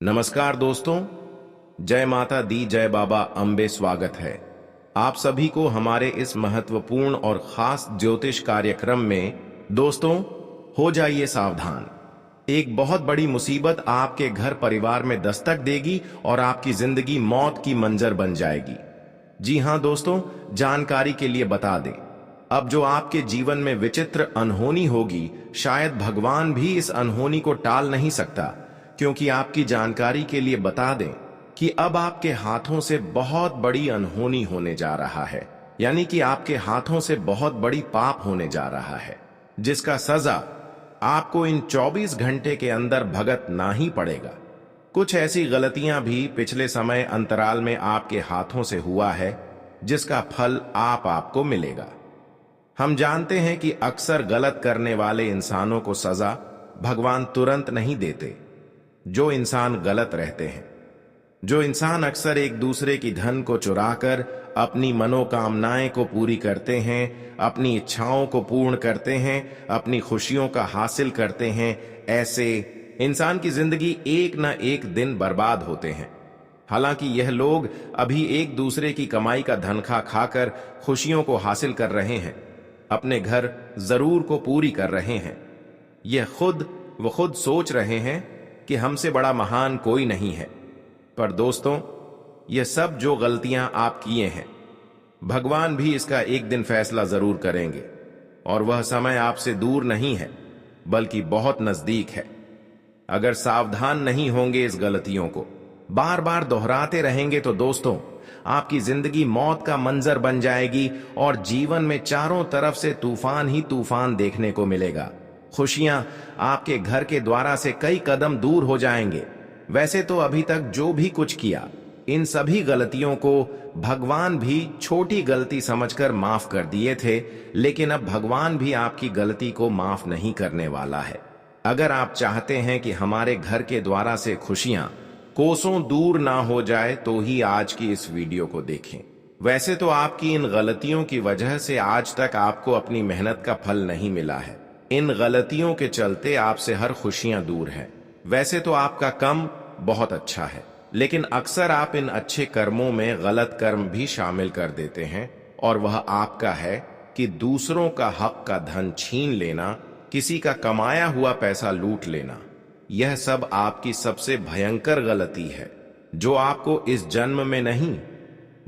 नमस्कार दोस्तों, जय माता दी, जय बाबा अम्बे। स्वागत है आप सभी को हमारे इस महत्वपूर्ण और खास ज्योतिष कार्यक्रम में। दोस्तों, हो जाइए सावधान। एक बहुत बड़ी मुसीबत आपके घर परिवार में दस्तक देगी और आपकी जिंदगी मौत की मंजर बन जाएगी। जी हां दोस्तों, जानकारी के लिए बता दें, अब जो आपके जीवन में विचित्र अनहोनी होगी, शायद भगवान भी इस अनहोनी को टाल नहीं सकता। क्योंकि आपकी जानकारी के लिए बता दें कि अब आपके हाथों से बहुत बड़ी अनहोनी होने जा रहा है, यानी कि आपके हाथों से बहुत बड़ी पाप होने जा रहा है, जिसका सजा आपको इन 24 घंटे के अंदर भुगतना ही पड़ेगा। कुछ ऐसी गलतियां भी पिछले समय अंतराल में आपके हाथों से हुआ है, जिसका फल आपको मिलेगा। हम जानते हैं कि अक्सर गलत करने वाले इंसानों को सजा भगवान तुरंत नहीं देते। जो इंसान गलत रहते हैं, जो इंसान अक्सर एक दूसरे की धन को चुराकर अपनी मनोकामनाएं को पूरी करते हैं, अपनी इच्छाओं को पूर्ण करते हैं, अपनी खुशियों का हासिल करते हैं, ऐसे इंसान की जिंदगी एक न एक दिन बर्बाद होते हैं। हालांकि यह लोग अभी एक दूसरे की कमाई का धन खा खाकर खुशियों को हासिल कर रहे हैं, अपने घर जरूर को पूरी कर रहे हैं। यह खुद सोच रहे हैं कि हमसे बड़ा महान कोई नहीं है। पर दोस्तों, ये सब जो गलतियां आप किए हैं, भगवान भी इसका एक दिन फैसला जरूर करेंगे, और वह समय आपसे दूर नहीं है, बल्कि बहुत नजदीक है। अगर सावधान नहीं होंगे, इस गलतियों को बार बार दोहराते रहेंगे, तो दोस्तों, आपकी जिंदगी मौत का मंजर बन जाएगी और जीवन में चारों तरफ से तूफान ही तूफान देखने को मिलेगा। खुशियां आपके घर के द्वारा से कई कदम दूर हो जाएंगे। वैसे तो अभी तक जो भी कुछ किया, इन सभी गलतियों को भगवान भी छोटी गलती समझकर माफ कर दिए थे, लेकिन अब भगवान भी आपकी गलती को माफ नहीं करने वाला है। अगर आप चाहते हैं कि हमारे घर के द्वारा से खुशियां कोसों दूर ना हो जाए, तो ही आज की इस वीडियो को देखें। वैसे तो आपकी इन गलतियों की वजह से आज तक आपको अपनी मेहनत का फल नहीं मिला है। इन गलतियों के चलते आपसे हर खुशियां दूर हैं। वैसे तो आपका कर्म बहुत अच्छा है, लेकिन अक्सर आप इन अच्छे कर्मों में गलत कर्म भी शामिल कर देते हैं, और वह आपका है कि दूसरों का हक का धन छीन लेना, किसी का कमाया हुआ पैसा लूट लेना। यह सब आपकी सबसे भयंकर गलती है, जो आपको इस जन्म में नहीं,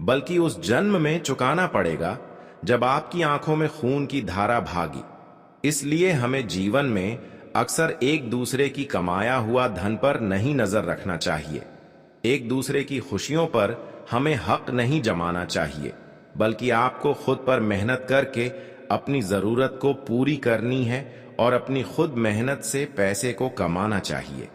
बल्कि उस जन्म में चुकाना पड़ेगा, जब आपकी आंखों में खून की धारा भागी। इसलिए हमें जीवन में अक्सर एक दूसरे की कमाया हुआ धन पर नहीं नजर रखना चाहिए। एक दूसरे की खुशियों पर हमें हक नहीं जमाना चाहिए, बल्कि आपको खुद पर मेहनत करके अपनी जरूरत को पूरी करनी है और अपनी खुद मेहनत से पैसे को कमाना चाहिए।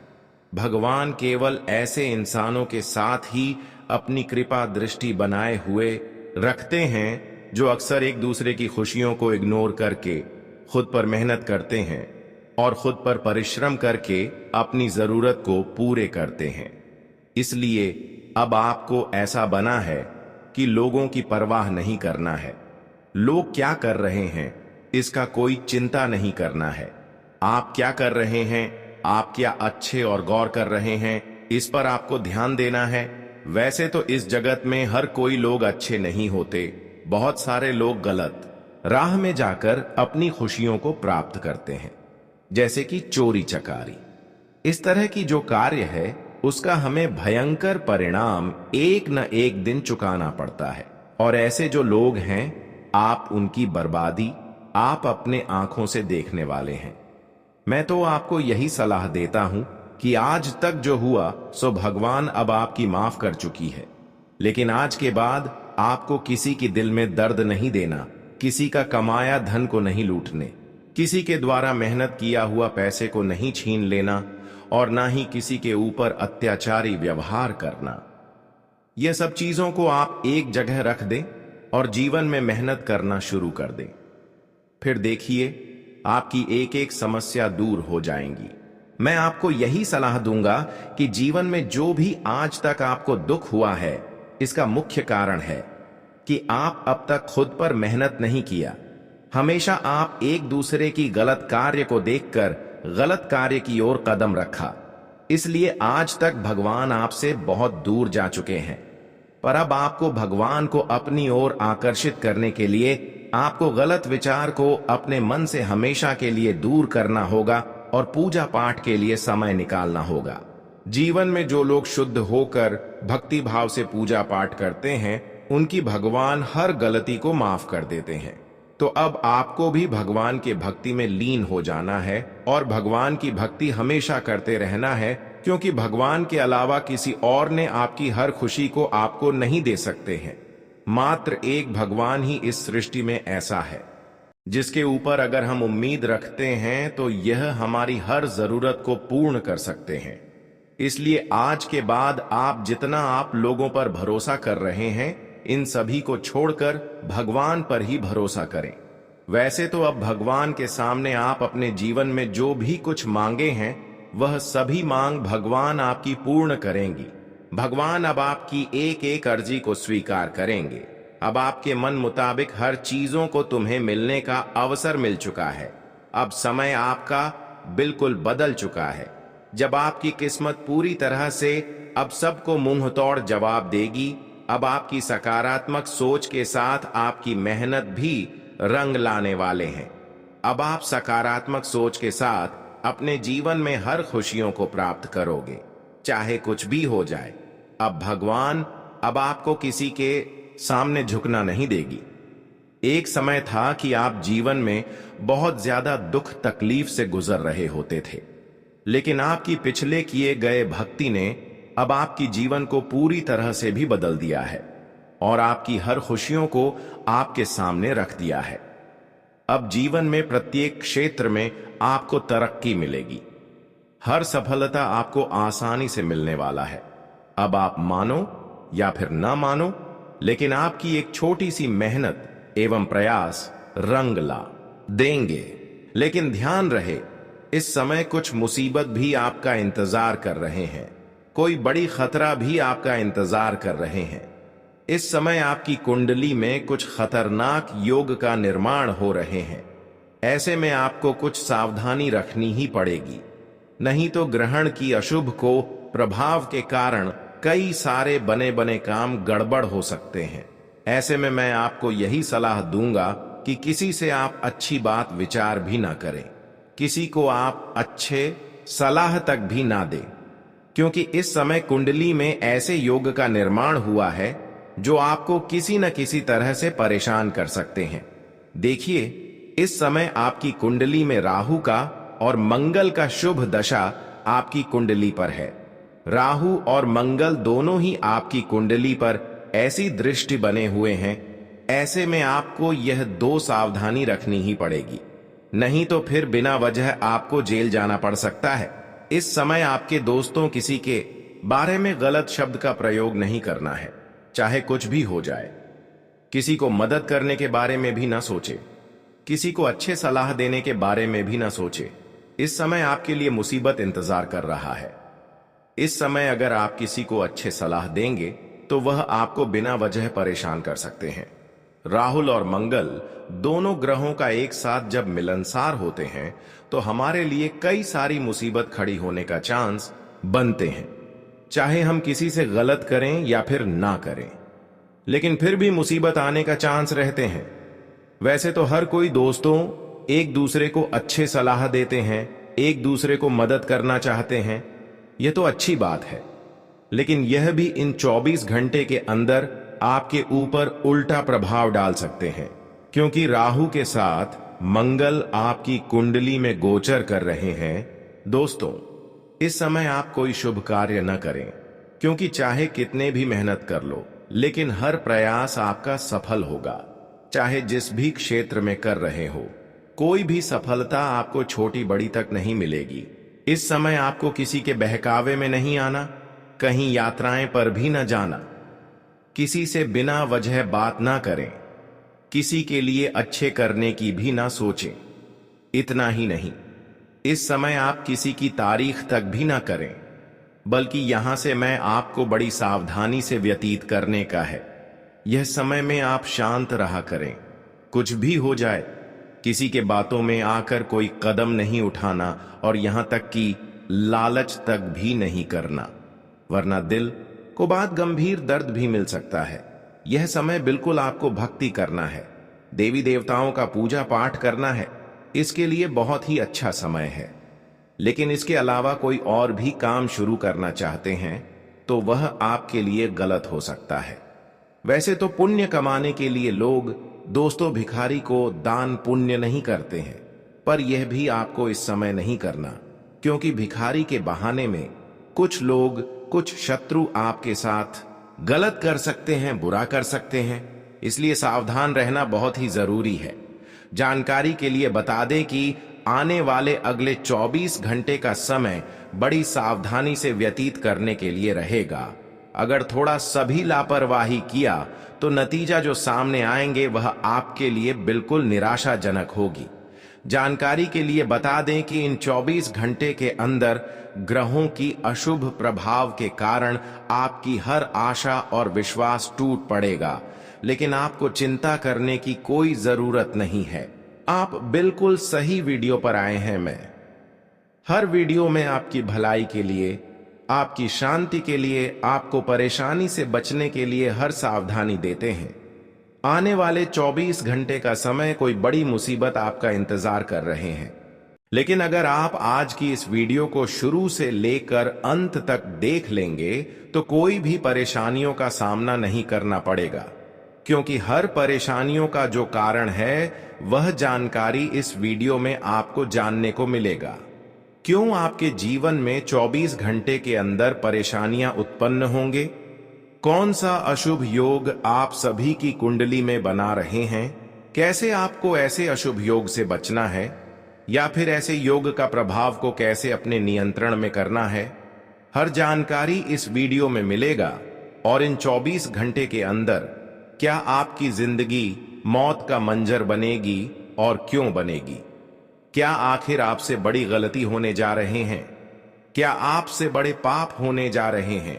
भगवान केवल ऐसे इंसानों के साथ ही अपनी कृपा दृष्टि बनाए हुए रखते हैं, जो अक्सर एक दूसरे की खुशियों को इग्नोर करके खुद पर मेहनत करते हैं और खुद पर परिश्रम करके अपनी जरूरत को पूरे करते हैं। इसलिए अब आपको ऐसा बना है कि लोगों की परवाह नहीं करना है। लोग क्या कर रहे हैं, इसका कोई चिंता नहीं करना है। आप क्या कर रहे हैं, आप क्या अच्छे और गौर कर रहे हैं, इस पर आपको ध्यान देना है। वैसे तो इस जगत में हर कोई लोग अच्छे नहीं होते। बहुत सारे लोग गलत राह में जाकर अपनी खुशियों को प्राप्त करते हैं, जैसे कि चोरी चकारी। इस तरह की जो कार्य है, उसका हमें भयंकर परिणाम एक न एक दिन चुकाना पड़ता है। और ऐसे जो लोग हैं, आप उनकी बर्बादी आप अपने आंखों से देखने वाले हैं। मैं तो आपको यही सलाह देता हूं कि आज तक जो हुआ सो भगवान अब आपकी माफ कर चुकी है, लेकिन आज के बाद आपको किसी की दिल में दर्द नहीं देना, किसी का कमाया धन को नहीं लूटने, किसी के द्वारा मेहनत किया हुआ पैसे को नहीं छीन लेना, और ना ही किसी के ऊपर अत्याचारी व्यवहार करना। यह सब चीजों को आप एक जगह रख दें और जीवन में मेहनत करना शुरू कर दें। फिर देखिए, आपकी एक एक समस्या दूर हो जाएंगी। मैं आपको यही सलाह दूंगा कि जीवन में जो भी आज तक आपको दुख हुआ है, इसका मुख्य कारण है कि आप अब तक खुद पर मेहनत नहीं किया। हमेशा आप एक दूसरे की गलत कार्य को देखकर गलत कार्य की ओर कदम रखा। इसलिए आज तक भगवान आपसे बहुत दूर जा चुके हैं, पर अब आपको भगवान को अपनी ओर आकर्षित करने के लिए आपको गलत विचार को अपने मन से हमेशा के लिए दूर करना होगा और पूजा पाठ के लिए समय निकालना होगा। जीवन में जो लोग शुद्ध होकर भक्ति भाव से पूजा पाठ करते हैं, उनकी भगवान हर गलती को माफ कर देते हैं। तो अब आपको भी भगवान के भक्ति में लीन हो जाना है और भगवान की भक्ति हमेशा करते रहना है, क्योंकि भगवान के अलावा किसी और ने आपकी हर खुशी को आपको नहीं दे सकते हैं। मात्र एक भगवान ही इस सृष्टि में ऐसा है जिसके ऊपर अगर हम उम्मीद रखते हैं तो यह हमारी हर जरूरत को पूर्ण कर सकते हैं। इसलिए आज के बाद आप जितना आप लोगों पर भरोसा कर रहे हैं, इन सभी को छोड़कर भगवान पर ही भरोसा करें। वैसे तो अब भगवान के सामने आप अपने जीवन में जो भी कुछ मांगे हैं, वह सभी मांग भगवान आपकी पूर्ण करेंगी। भगवान अब आपकी एक एक अर्जी को स्वीकार करेंगे। अब आपके मन मुताबिक हर चीजों को तुम्हें मिलने का अवसर मिल चुका है। अब समय आपका बिल्कुल बदल चुका है, जब आपकी किस्मत पूरी तरह से अब सबको मुंह तोड़ जवाब देगी। अब आपकी सकारात्मक सोच के साथ आपकी मेहनत भी रंग लाने वाले हैं। अब आप सकारात्मक सोच के साथ अपने जीवन में हर खुशियों को प्राप्त करोगे, चाहे कुछ भी हो जाए। अब भगवान अब आपको किसी के सामने झुकना नहीं देगी। एक समय था कि आप जीवन में बहुत ज्यादा दुख तकलीफ से गुजर रहे होते थे, लेकिन आपकी पिछले किए गए भक्ति ने अब आपकी जीवन को पूरी तरह से भी बदल दिया है और आपकी हर खुशियों को आपके सामने रख दिया है। अब जीवन में प्रत्येक क्षेत्र में आपको तरक्की मिलेगी। हर सफलता आपको आसानी से मिलने वाला है। अब आप मानो या फिर ना मानो, लेकिन आपकी एक छोटी सी मेहनत एवं प्रयास रंग ला देंगे। लेकिन ध्यान रहे, इस समय कुछ मुसीबत भी आपका इंतजार कर रहे हैं, कोई बड़ी खतरा भी आपका इंतजार कर रहे हैं। इस समय आपकी कुंडली में कुछ खतरनाक योग का निर्माण हो रहे हैं। ऐसे में आपको कुछ सावधानी रखनी ही पड़ेगी, नहीं तो ग्रहण की अशुभ को प्रभाव के कारण कई सारे बने बने काम गड़बड़ हो सकते हैं। ऐसे में मैं आपको यही सलाह दूंगा कि किसी से आप अच्छी बात विचार भी ना करें, किसी को आप अच्छे सलाह तक भी ना दें, क्योंकि इस समय कुंडली में ऐसे योग का निर्माण हुआ है जो आपको किसी न किसी तरह से परेशान कर सकते हैं। देखिए, इस समय आपकी कुंडली में राहु का और मंगल का शुभ दशा आपकी कुंडली पर है। राहु और मंगल दोनों ही आपकी कुंडली पर ऐसी दृष्टि बने हुए हैं। ऐसे में आपको यह दो सावधानी रखनी ही पड़ेगी, नहीं तो फिर बिना वजह आपको जेल जाना पड़ सकता है। इस समय आपके दोस्तों किसी के बारे में गलत शब्द का प्रयोग नहीं करना है, चाहे कुछ भी हो जाए। किसी को मदद करने के बारे में भी ना सोचे, किसी को अच्छे सलाह देने के बारे में भी ना सोचे। इस समय आपके लिए मुसीबत इंतजार कर रहा है। इस समय अगर आप किसी को अच्छे सलाह देंगे तो वह आपको बिना वजह परेशान कर सकते हैं। राहुल और मंगल दोनों ग्रहों का एक साथ जब मिलनसार होते हैं तो हमारे लिए कई सारी मुसीबत खड़ी होने का चांस बनते हैं, चाहे हम किसी से गलत करें या फिर ना करें, लेकिन फिर भी मुसीबत आने का चांस रहते हैं। वैसे तो हर कोई दोस्तों एक दूसरे को अच्छे सलाह देते हैं, एक दूसरे को मदद करना चाहते हैं, यह तो अच्छी बात है, लेकिन यह भी इन 24 घंटे के अंदर आपके ऊपर उल्टा प्रभाव डाल सकते हैं, क्योंकि राहु के साथ मंगल आपकी कुंडली में गोचर कर रहे हैं। दोस्तों, इस समय आप कोई शुभ कार्य न करें, क्योंकि चाहे कितने भी मेहनत कर लो, लेकिन हर प्रयास आपका सफल होगा, चाहे जिस भी क्षेत्र में कर रहे हो। कोई भी सफलता आपको छोटी बड़ी तक नहीं मिलेगी। इस समय आपको किसी के बहकावे में नहीं आना, कहीं यात्राएं पर भी न जाना, किसी से बिना वजह बात ना करें, किसी के लिए अच्छे करने की भी ना सोचें। इतना ही नहीं, इस समय आप किसी की तारीफ तक भी ना करें, बल्कि यहां से मैं आपको बड़ी सावधानी से व्यतीत करने का है। यह समय में आप शांत रहा करें। कुछ भी हो जाए, किसी के बातों में आकर कोई कदम नहीं उठाना, और यहां तक कि लालच तक भी नहीं करना, वरना दिल को बाद गंभीर दर्द भी मिल सकता है। यह समय बिल्कुल आपको भक्ति करना है, देवी देवताओं का पूजा पाठ करना है, इसके लिए बहुत ही अच्छा समय है। लेकिन इसके अलावा कोई और भी काम शुरू करना चाहते हैं तो वह आपके लिए गलत हो सकता है। वैसे तो पुण्य कमाने के लिए लोग दोस्तों भिखारी को दान पुण्य नहीं करते हैं, पर यह भी आपको इस समय नहीं करना, क्योंकि भिखारी के बहाने में कुछ लोग, कुछ शत्रु आपके साथ गलत कर सकते हैं, बुरा कर सकते हैं। इसलिए सावधान रहना बहुत ही जरूरी है। जानकारी के लिए बता दें कि आने वाले अगले 24 घंटे का समय बड़ी सावधानी से व्यतीत करने के लिए रहेगा। अगर थोड़ा सभी लापरवाही किया तो नतीजा जो सामने आएंगे वह आपके लिए बिल्कुल निराशाजनक होगी। जानकारी के लिए बता दें कि इन 24 घंटे के अंदर ग्रहों की अशुभ प्रभाव के कारण आपकी हर आशा और विश्वास टूट पड़ेगा, लेकिन आपको चिंता करने की कोई जरूरत नहीं है। आप बिल्कुल सही वीडियो पर आए हैं। मैं हर वीडियो में आपकी भलाई के लिए, आपकी शांति के लिए, आपको परेशानी से बचने के लिए हर सावधानी देते हैं। आने वाले 24 घंटे का समय कोई बड़ी मुसीबत आपका इंतजार कर रहे हैं, लेकिन अगर आप आज की इस वीडियो को शुरू से लेकर अंत तक देख लेंगे तो कोई भी परेशानियों का सामना नहीं करना पड़ेगा, क्योंकि हर परेशानियों का जो कारण है वह जानकारी इस वीडियो में आपको जानने को मिलेगा। क्यों आपके जीवन में 24 घंटे के अंदर परेशानियां उत्पन्न होंगे, कौन सा अशुभ योग आप सभी की कुंडली में बना रहे हैं, कैसे आपको ऐसे अशुभ योग से बचना है, या फिर ऐसे योग का प्रभाव को कैसे अपने नियंत्रण में करना है, हर जानकारी इस वीडियो में मिलेगा। और इन 24 घंटे के अंदर क्या आपकी जिंदगी मौत का मंजर बनेगी और क्यों बनेगी? क्या आखिर आपसे बड़ी गलती होने जा रहे हैं? क्या आपसे बड़े पाप होने जा रहे हैं?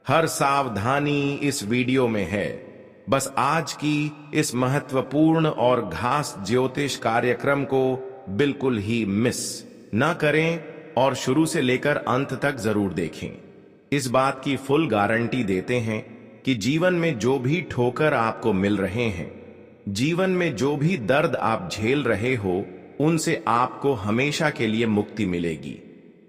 हर सावधानी इस वीडियो में है। बस आज की इस महत्वपूर्ण और खास ज्योतिष कार्यक्रम को बिल्कुल ही मिस ना करें और शुरू से लेकर अंत तक जरूर देखें। इस बात की फुल गारंटी देते हैं कि जीवन में जो भी ठोकर आपको मिल रहे हैं, जीवन में जो भी दर्द आप झेल रहे हो, उनसे आपको हमेशा के लिए मुक्ति मिलेगी।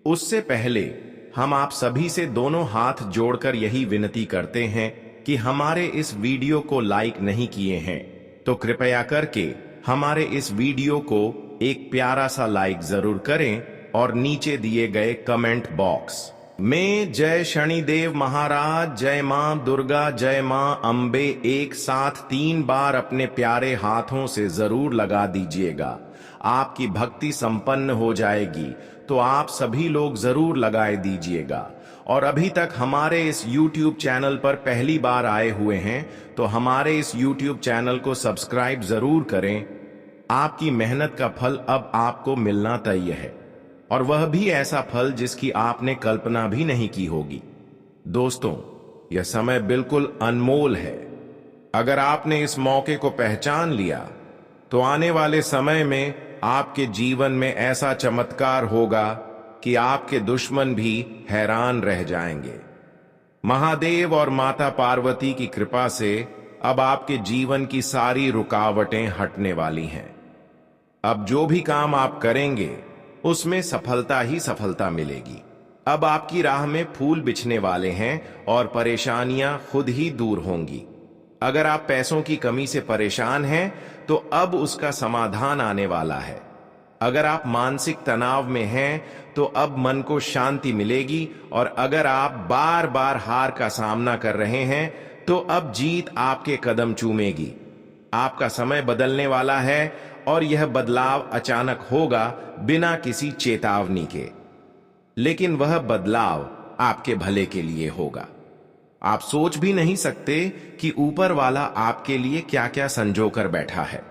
उससे पहले हम आप सभी से दोनों हाथ जोड़कर यही विनती करते हैं कि हमारे इस वीडियो को लाइक नहीं किए हैं तो कृपया करके हमारे इस वीडियो को एक प्यारा सा लाइक जरूर करें और नीचे दिए गए कमेंट बॉक्स में जय शनिदेव महाराज, जय मां दुर्गा, जय मां अंबे एक साथ 3 बार अपने प्यारे हाथों से जरूर लगा दीजिएगा। आपकी भक्ति संपन्न हो जाएगी, तो आप सभी लोग जरूर लगाए दीजिएगा। और अभी तक हमारे इस YouTube चैनल पर पहली बार आए हुए हैं तो हमारे इस YouTube चैनल को सब्सक्राइब जरूर करें। आपकी मेहनत का फल अब आपको मिलना तय है, और वह भी ऐसा फल जिसकी आपने कल्पना भी नहीं की होगी। दोस्तों, यह समय बिल्कुल अनमोल है। अगर आपने इस मौके को पहचान लिया तो आने वाले समय में आपके जीवन में ऐसा चमत्कार होगा कि आपके दुश्मन भी हैरान रह जाएंगे। महादेव और माता पार्वती की कृपा से अब आपके जीवन की सारी रुकावटें हटने वाली हैं। अब जो भी काम आप करेंगे उसमें सफलता ही सफलता मिलेगी। अब आपकी राह में फूल बिछने वाले हैं और परेशानियां खुद ही दूर होंगी। अगर आप पैसों की कमी से परेशान हैं तो अब उसका समाधान आने वाला है। अगर आप मानसिक तनाव में हैं तो अब मन को शांति मिलेगी, और अगर आप बार बार हार का सामना कर रहे हैं तो अब जीत आपके कदम चूमेगी। आपका समय बदलने वाला है और यह बदलाव अचानक होगा, बिना किसी चेतावनी के, लेकिन वह बदलाव आपके भले के लिए होगा। आप सोच भी नहीं सकते कि ऊपर वाला आपके लिए क्या क्या संजो कर बैठा है।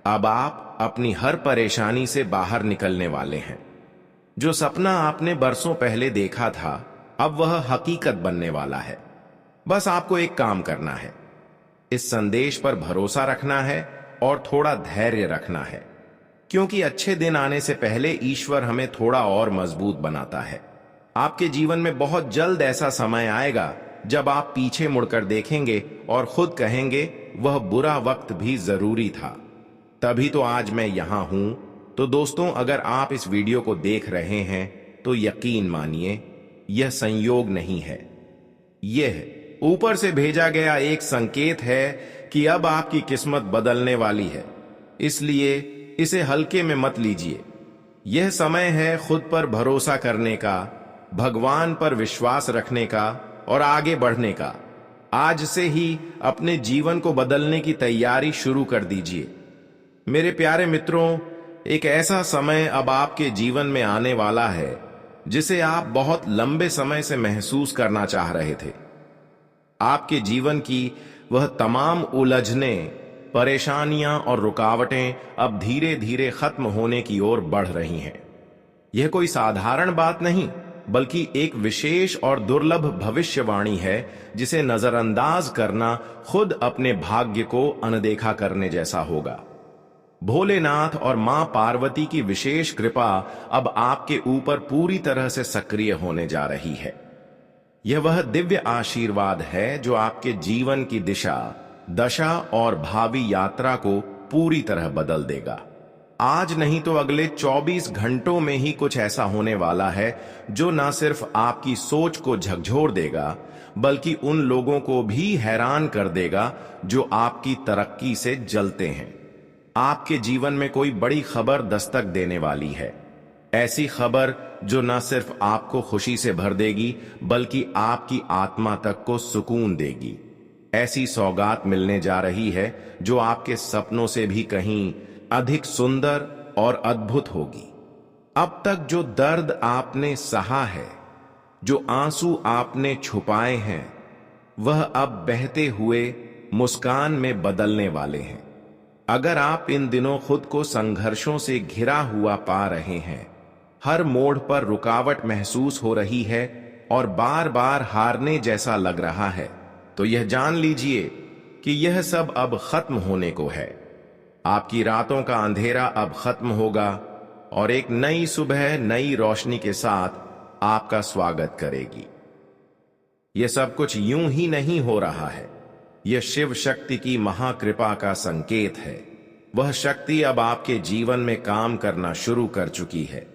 अब आप अपनी हर परेशानी से बाहर निकलने वाले हैं। जो सपना आपने बरसों पहले देखा था, अब वह हकीकत बनने वाला है। बस आपको एक काम करना है, इस संदेश पर भरोसा रखना है और थोड़ा धैर्य रखना है। क्योंकि अच्छे दिन आने से पहले ईश्वर हमें थोड़ा और मजबूत बनाता है। आपके जीवन में बहुत जल्द ऐसा समय आएगा जब आप पीछे मुड़कर देखेंगे और खुद कहेंगे वह बुरा वक्त भी जरूरी था, तभी तो आज मैं यहां हूं। तो दोस्तों, अगर आप इस वीडियो को देख रहे हैं तो यकीन मानिए यह संयोग नहीं है, यह ऊपर से भेजा गया एक संकेत है कि अब आपकी किस्मत बदलने वाली है। इसलिए इसे हल्के में मत लीजिए। यह समय है खुद पर भरोसा करने का, भगवान पर विश्वास रखने का और आगे बढ़ने का। आज से ही अपने जीवन को बदलने की तैयारी शुरू कर दीजिए। मेरे प्यारे मित्रों, एक ऐसा समय अब आपके जीवन में आने वाला है जिसे आप बहुत लंबे समय से महसूस करना चाह रहे थे। आपके जीवन की वह तमाम उलझनें, परेशानियां और रुकावटें अब धीरे धीरे खत्म होने की ओर बढ़ रही हैं। यह कोई साधारण बात नहीं, बल्कि एक विशेष और दुर्लभ भविष्यवाणी है जिसे नजरअंदाज करना खुद अपने भाग्य को अनदेखा करने जैसा होगा। भोलेनाथ और मां पार्वती की विशेष कृपा अब आपके ऊपर पूरी तरह से सक्रिय होने जा रही है। यह वह दिव्य आशीर्वाद है जो आपके जीवन की दिशा, दशा और भावी यात्रा को पूरी तरह बदल देगा। आज नहीं तो अगले 24 घंटों में ही कुछ ऐसा होने वाला है जो न सिर्फ आपकी सोच को झकझोर देगा, बल्कि उन लोगों को भी हैरान कर देगा जो आपकी तरक्की से जलते हैं। आपके जीवन में कोई बड़ी खबर दस्तक देने वाली है, ऐसी खबर जो न सिर्फ आपको खुशी से भर देगी बल्कि आपकी आत्मा तक को सुकून देगी। ऐसी सौगात मिलने जा रही है जो आपके सपनों से भी कहीं अधिक सुंदर और अद्भुत होगी। अब तक जो दर्द आपने सहा है, जो आंसू आपने छुपाए हैं, वह अब बहते हुए मुस्कान में बदलने वाले हैं। अगर आप इन दिनों खुद को संघर्षों से घिरा हुआ पा रहे हैं, हर मोड़ पर रुकावट महसूस हो रही है और बार बार हारने जैसा लग रहा है, तो यह जान लीजिए कि यह सब अब खत्म होने को है। आपकी रातों का अंधेरा अब खत्म होगा और एक नई सुबह नई रोशनी के साथ आपका स्वागत करेगी। यह सब कुछ यूं ही नहीं हो रहा है, यह शिव शक्ति की महाकृपा का संकेत है। वह शक्ति अब आपके जीवन में काम करना शुरू कर चुकी है।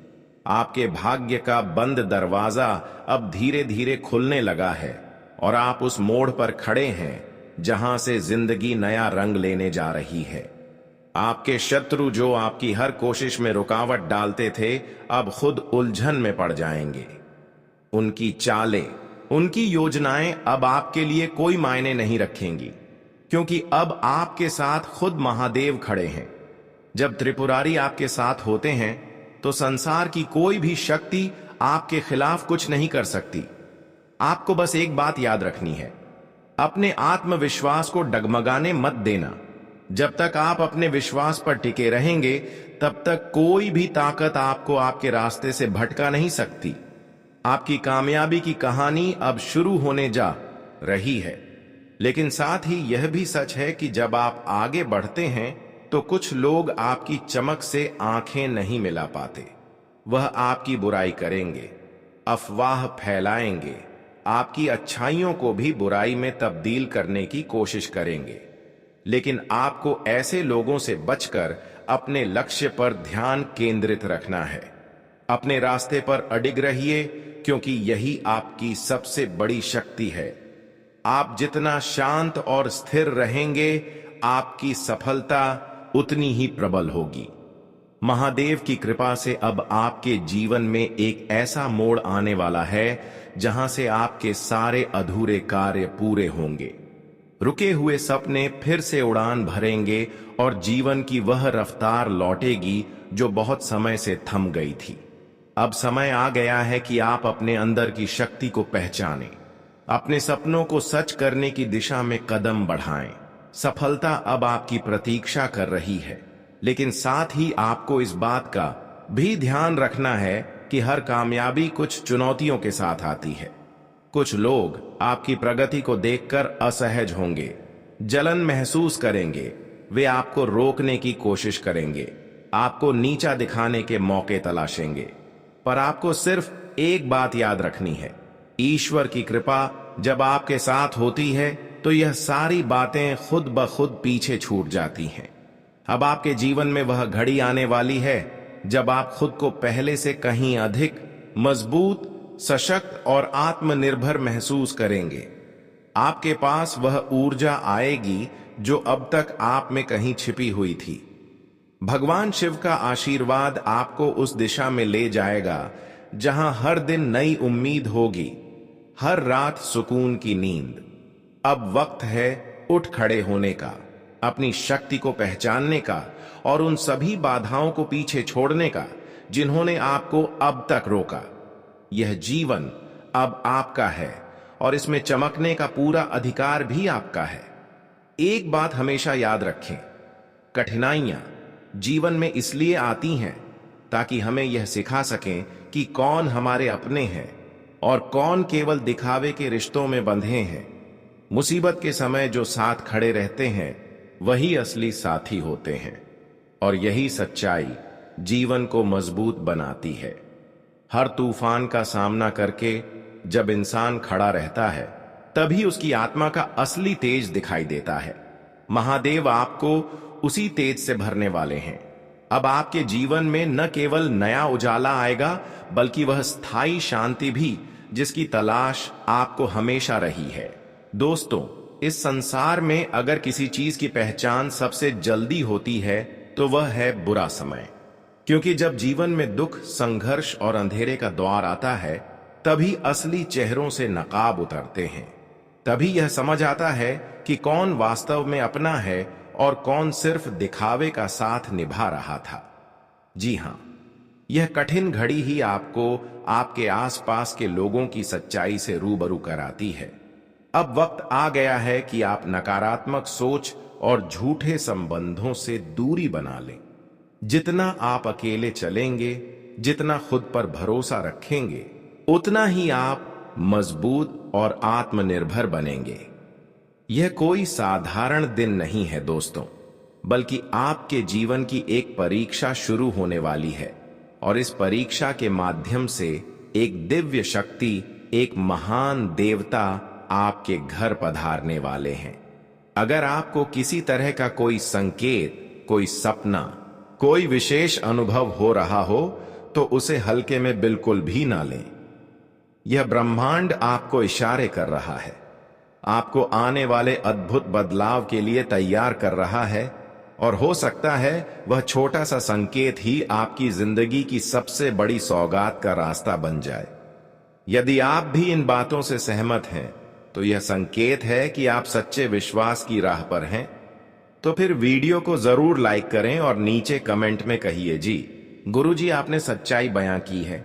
आपके भाग्य का बंद दरवाजा अब धीरे धीरे खुलने लगा है और आप उस मोड़ पर खड़े हैं जहां से जिंदगी नया रंग लेने जा रही है। आपके शत्रु जो आपकी हर कोशिश में रुकावट डालते थे, अब खुद उलझन में पड़ जाएंगे। उनकी चालें, उनकी योजनाएं अब आपके लिए कोई मायने नहीं रखेंगी, क्योंकि अब आपके साथ खुद महादेव खड़े हैं। जब त्रिपुरारी आपके साथ होते हैं तो संसार की कोई भी शक्ति आपके खिलाफ कुछ नहीं कर सकती। आपको बस एक बात याद रखनी है, अपने आत्मविश्वास को डगमगाने मत देना। जब तक आप अपने विश्वास पर टिके रहेंगे, तब तक कोई भी ताकत आपको आपके रास्ते से भटका नहीं सकती। आपकी कामयाबी की कहानी अब शुरू होने जा रही है, लेकिन साथ ही यह भी सच है कि जब आप आगे बढ़ते हैं तो कुछ लोग आपकी चमक से आंखें नहीं मिला पाते। वह आपकी बुराई करेंगे, अफवाह फैलाएंगे, आपकी अच्छाइयों को भी बुराई में तब्दील करने की कोशिश करेंगे। लेकिन आपको ऐसे लोगों से बचकर अपने लक्ष्य पर ध्यान केंद्रित रखना है। अपने रास्ते पर अडिग रहिए, क्योंकि यही आपकी सबसे बड़ी शक्ति है। आप जितना शांत और स्थिर रहेंगे, आपकी सफलता उतनी ही प्रबल होगी। महादेव की कृपा से अब आपके जीवन में एक ऐसा मोड़ आने वाला है जहां से आपके सारे अधूरे कार्य पूरे होंगे। रुके हुए सपने फिर से उड़ान भरेंगे और जीवन की वह रफ्तार लौटेगी जो बहुत समय से थम गई थी। अब समय आ गया है कि आप अपने अंदर की शक्ति को पहचानें, अपने सपनों को सच करने की दिशा में कदम बढ़ाएं। सफलता अब आपकी प्रतीक्षा कर रही है, लेकिन साथ ही आपको इस बात का भी ध्यान रखना है कि हर कामयाबी कुछ चुनौतियों के साथ आती है। कुछ लोग आपकी प्रगति को देखकर असहज होंगे, जलन महसूस करेंगे, वे आपको रोकने की कोशिश करेंगे। आपको नीचा दिखाने के मौके तलाशेंगे। पर आपको सिर्फ एक बात याद रखनी है, ईश्वर की कृपा जब आपके साथ होती है तो यह सारी बातें खुद ब खुद पीछे छूट जाती हैं। अब आपके जीवन में वह घड़ी आने वाली है जब आप खुद को पहले से कहीं अधिक मजबूत, सशक्त और आत्मनिर्भर महसूस करेंगे। आपके पास वह ऊर्जा आएगी जो अब तक आप में कहीं छिपी हुई थी। भगवान शिव का आशीर्वाद आपको उस दिशा में ले जाएगा जहां हर दिन नई उम्मीद होगी, हर रात सुकून की नींद। अब वक्त है उठ खड़े होने का, अपनी शक्ति को पहचानने का और उन सभी बाधाओं को पीछे छोड़ने का जिन्होंने आपको अब तक रोका। यह जीवन अब आपका है और इसमें चमकने का पूरा अधिकार भी आपका है। एक बात हमेशा याद रखें, कठिनाइयां जीवन में इसलिए आती हैं ताकि हमें यह सिखा सकें कि कौन हमारे अपने हैं और कौन केवल दिखावे के रिश्तों में बंधे हैं। मुसीबत के समय जो साथ खड़े रहते हैं वही असली साथी होते हैं और यही सच्चाई जीवन को मजबूत बनाती है। हर तूफान का सामना करके जब इंसान खड़ा रहता है तभी उसकी आत्मा का असली तेज दिखाई देता है। महादेव आपको उसी तेज से भरने वाले हैं। अब आपके जीवन में न केवल नया उजाला आएगा बल्कि वह स्थायी शांति भी जिसकी तलाश आपको हमेशा रही है। दोस्तों, इस संसार में अगर किसी चीज की पहचान सबसे जल्दी होती है तो वह है बुरा समय। क्योंकि जब जीवन में दुख, संघर्ष और अंधेरे का द्वार आता है तभी असली चेहरों से नकाब उतरते हैं। तभी यह समझ आता है कि कौन वास्तव में अपना है और कौन सिर्फ दिखावे का साथ निभा रहा था। जी हां, यह कठिन घड़ी ही आपको आपके आसपास के लोगों की सच्चाई से रूबरू कराती है। अब वक्त आ गया है कि आप नकारात्मक सोच और झूठे संबंधों से दूरी बना लें। जितना आप अकेले चलेंगे, जितना खुद पर भरोसा रखेंगे, उतना ही आप मजबूत और आत्मनिर्भर बनेंगे। यह कोई साधारण दिन नहीं है दोस्तों, बल्कि आपके जीवन की एक परीक्षा शुरू होने वाली है और इस परीक्षा के माध्यम से एक दिव्य शक्ति, एक महान देवता आपके घर पधारने वाले हैं। अगर आपको किसी तरह का कोई संकेत, कोई सपना, कोई विशेष अनुभव हो रहा हो तो उसे हल्के में बिल्कुल भी ना लें। यह ब्रह्मांड आपको इशारे कर रहा है, आपको आने वाले अद्भुत बदलाव के लिए तैयार कर रहा है और हो सकता है वह छोटा सा संकेत ही आपकी जिंदगी की सबसे बड़ी सौगात का रास्ता बन जाए। यदि आप भी इन बातों से सहमत हैं तो यह संकेत है कि आप सच्चे विश्वास की राह पर हैं। तो फिर वीडियो को जरूर लाइक करें और नीचे कमेंट में कहिए, जी गुरुजी आपने सच्चाई बयां की है।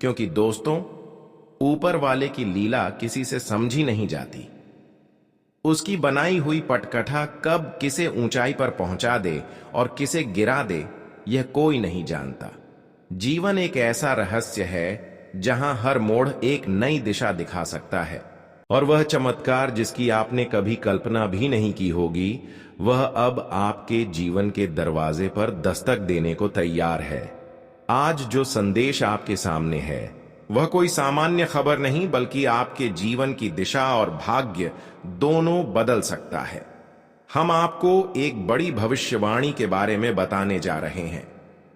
क्योंकि दोस्तों, ऊपर वाले की लीला किसी से समझी नहीं जाती। उसकी बनाई हुई पटकथा कब किसे ऊंचाई पर पहुंचा दे और किसे गिरा दे, यह कोई नहीं जानता। जीवन एक ऐसा रहस्य है जहां हर मोड़ एक नई दिशा दिखा सकता है और वह चमत्कार जिसकी आपने कभी कल्पना भी नहीं की होगी, वह अब आपके जीवन के दरवाजे पर दस्तक देने को तैयार है। आज जो संदेश आपके सामने है वह कोई सामान्य खबर नहीं, बल्कि आपके जीवन की दिशा और भाग्य दोनों बदल सकता है। हम आपको एक बड़ी भविष्यवाणी के बारे में बताने जा रहे हैं।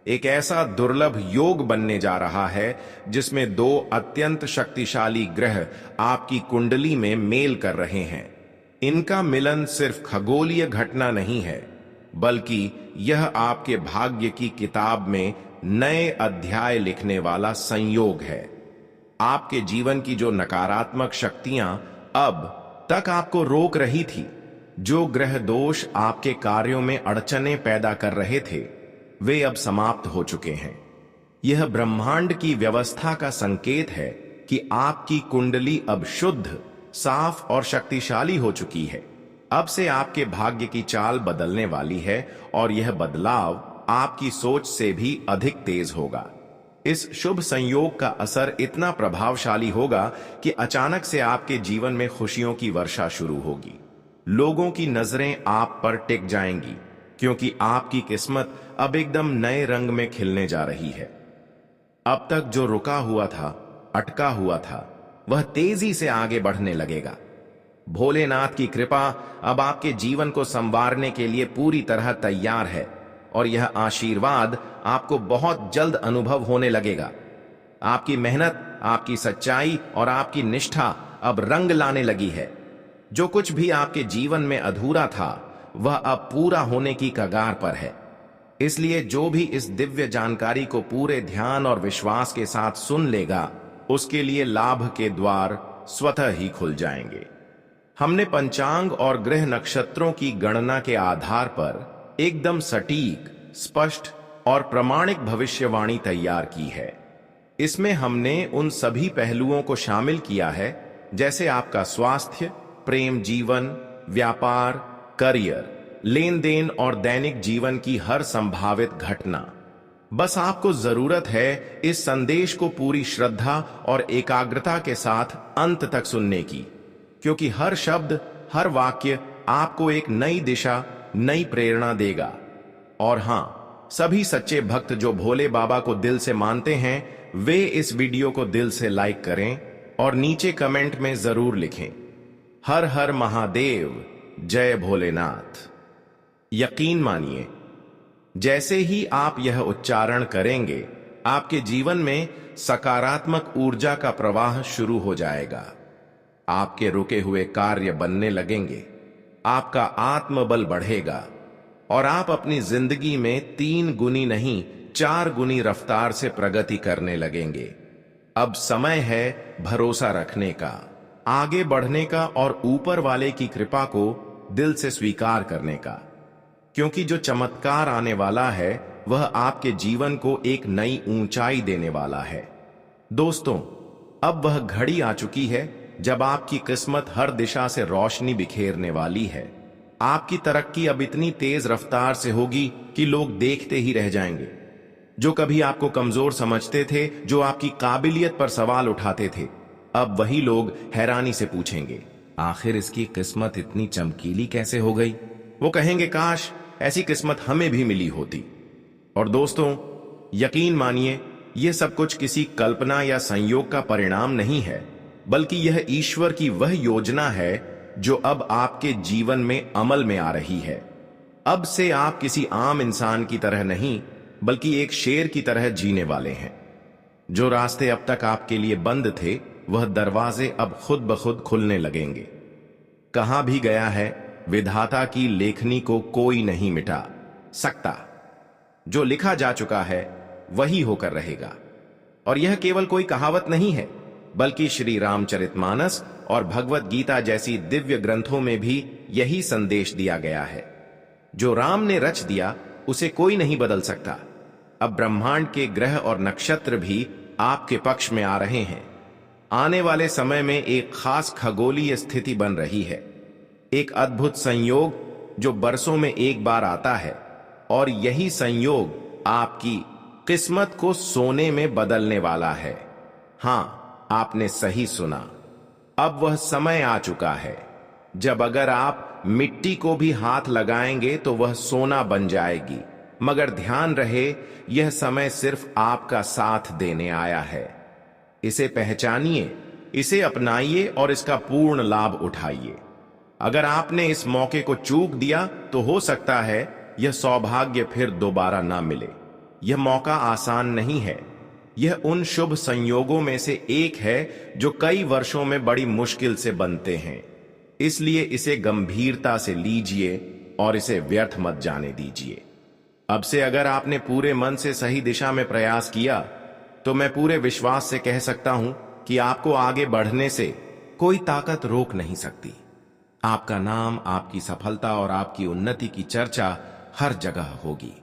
एक ऐसा दुर्लभ योग बनने जा रहा है जिसमें दो अत्यंत शक्तिशाली ग्रह आपकी कुंडली में मेल कर रहे हैं। इनका मिलन सिर्फ खगोलीय घटना नहीं है, बल्कि यह आपके भाग्य की किताब में नए अध्याय लिखने वाला संयोग है। आपके जीवन की जो नकारात्मक शक्तियां अब तक आपको रोक रही थी, जो ग्रह दोष आपके कार्यों में अड़चनें पैदा कर रहे थे, वे अब समाप्त हो चुके हैं। यह ब्रह्मांड की व्यवस्था का संकेत है कि आपकी कुंडली अब शुद्ध, साफ और शक्तिशाली हो चुकी है। अब से आपके भाग्य की चाल बदलने वाली है और यह बदलाव आपकी सोच से भी अधिक तेज होगा। इस शुभ संयोग का असर इतना प्रभावशाली होगा कि अचानक से आपके जीवन में खुशियों की वर्षा शुरू होगी। लोगों की नजरें आप पर टिक जाएंगी, क्योंकि आपकी किस्मत अब एकदम नए रंग में खिलने जा रही है। अब तक जो रुका हुआ था, अटका हुआ था, वह तेजी से आगे बढ़ने लगेगा। भोलेनाथ की कृपा अब आपके जीवन को संवारने के लिए पूरी तरह तैयार है और यह आशीर्वाद आपको बहुत जल्द अनुभव होने लगेगा। आपकी मेहनत, आपकी सच्चाई और आपकी निष्ठा अब रंग लाने लगी है। जो कुछ भी आपके जीवन में अधूरा था, वह अब पूरा होने की कगार पर है। इसलिए जो भी इस दिव्य जानकारी को पूरे ध्यान और विश्वास के साथ सुन लेगा, उसके लिए लाभ के द्वार स्वतः ही खुल जाएंगे। हमने पंचांग और ग्रह नक्षत्रों की गणना के आधार पर एकदम सटीक, स्पष्ट और प्रमाणिक भविष्यवाणी तैयार की है। इसमें हमने उन सभी पहलुओं को शामिल किया है, जैसे आपका स्वास्थ्य, प्रेम जीवन, व्यापार, करियर, लेन देन और दैनिक जीवन की हर संभावित घटना। बस आपको जरूरत है इस संदेश को पूरी श्रद्धा और एकाग्रता के साथ अंत तक सुनने की, क्योंकि हर शब्द, हर वाक्य आपको एक नई दिशा, नई प्रेरणा देगा। और हां, सभी सच्चे भक्त जो भोले बाबा को दिल से मानते हैं, वे इस वीडियो को दिल से लाइक करें और नीचे कमेंट में जरूर लिखें, हर हर महादेव, जय भोलेनाथ। यकीन मानिए, जैसे ही आप यह उच्चारण करेंगे, आपके जीवन में सकारात्मक ऊर्जा का प्रवाह शुरू हो जाएगा। आपके रुके हुए कार्य बनने लगेंगे, आपका आत्मबल बढ़ेगा और आप अपनी जिंदगी में 3 गुनी नहीं 4 गुनी रफ्तार से प्रगति करने लगेंगे। अब समय है भरोसा रखने का, आगे बढ़ने का और ऊपर वाले की कृपा को दिल से स्वीकार करने का, क्योंकि जो चमत्कार आने वाला है वह आपके जीवन को एक नई ऊंचाई देने वाला है। दोस्तों, अब वह घड़ी आ चुकी है जब आपकी किस्मत हर दिशा से रोशनी बिखेरने वाली है। आपकी तरक्की अब इतनी तेज रफ्तार से होगी कि लोग देखते ही रह जाएंगे। जो कभी आपको कमजोर समझते थे, जो आपकी काबिलियत पर सवाल उठाते थे, अब वही लोग हैरानी से पूछेंगे, आखिर इसकी किस्मत इतनी चमकीली कैसे हो गई? वो कहेंगे, काश ऐसी किस्मत हमें भी मिली होती। और दोस्तों, यकीन मानिए, यह सब कुछ किसी कल्पना या संयोग का परिणाम नहीं है, बल्कि यह ईश्वर की वह योजना है जो अब आपके जीवन में अमल में आ रही है। अब से आप किसी आम इंसान की तरह नहीं, बल्कि एक शेर की तरह जीने वाले हैं। जो रास्ते अब तक आपके लिए बंद थे, वह दरवाजे अब खुद ब खुद खुलने लगेंगे। कहा भी गया है, विधाता की लेखनी को कोई नहीं मिटा सकता। जो लिखा जा चुका है वही होकर रहेगा। और यह केवल कोई कहावत नहीं है, बल्कि श्री रामचरितमानस और भगवत गीता जैसी दिव्य ग्रंथों में भी यही संदेश दिया गया है। जो राम ने रच दिया, उसे कोई नहीं बदल सकता। अब ब्रह्मांड के ग्रह और नक्षत्र भी आपके पक्ष में आ रहे हैं। आने वाले समय में एक खास खगोलीय स्थिति बन रही है, एक अद्भुत संयोग जो बरसों में एक बार आता है, और यही संयोग आपकी किस्मत को सोने में बदलने वाला है। हां, आपने सही सुना। अब वह समय आ चुका है जब अगर आप मिट्टी को भी हाथ लगाएंगे तो वह सोना बन जाएगी। मगर ध्यान रहे, यह समय सिर्फ आपका साथ देने आया है। इसे पहचानिए, इसे अपनाइए और इसका पूर्ण लाभ उठाइए। अगर आपने इस मौके को चूक दिया तो हो सकता है यह सौभाग्य फिर दोबारा ना मिले। यह मौका आसान नहीं है। यह उन शुभ संयोगों में से एक है जो कई वर्षों में बड़ी मुश्किल से बनते हैं। इसलिए इसे गंभीरता से लीजिए और इसे व्यर्थ मत जाने दीजिए। अब से अगर आपने पूरे मन से सही दिशा में प्रयास किया, तो मैं पूरे विश्वास से कह सकता हूं कि आपको आगे बढ़ने से कोई ताकत रोक नहीं सकती। आपका नाम, आपकी सफलता और आपकी उन्नति की चर्चा हर जगह होगी।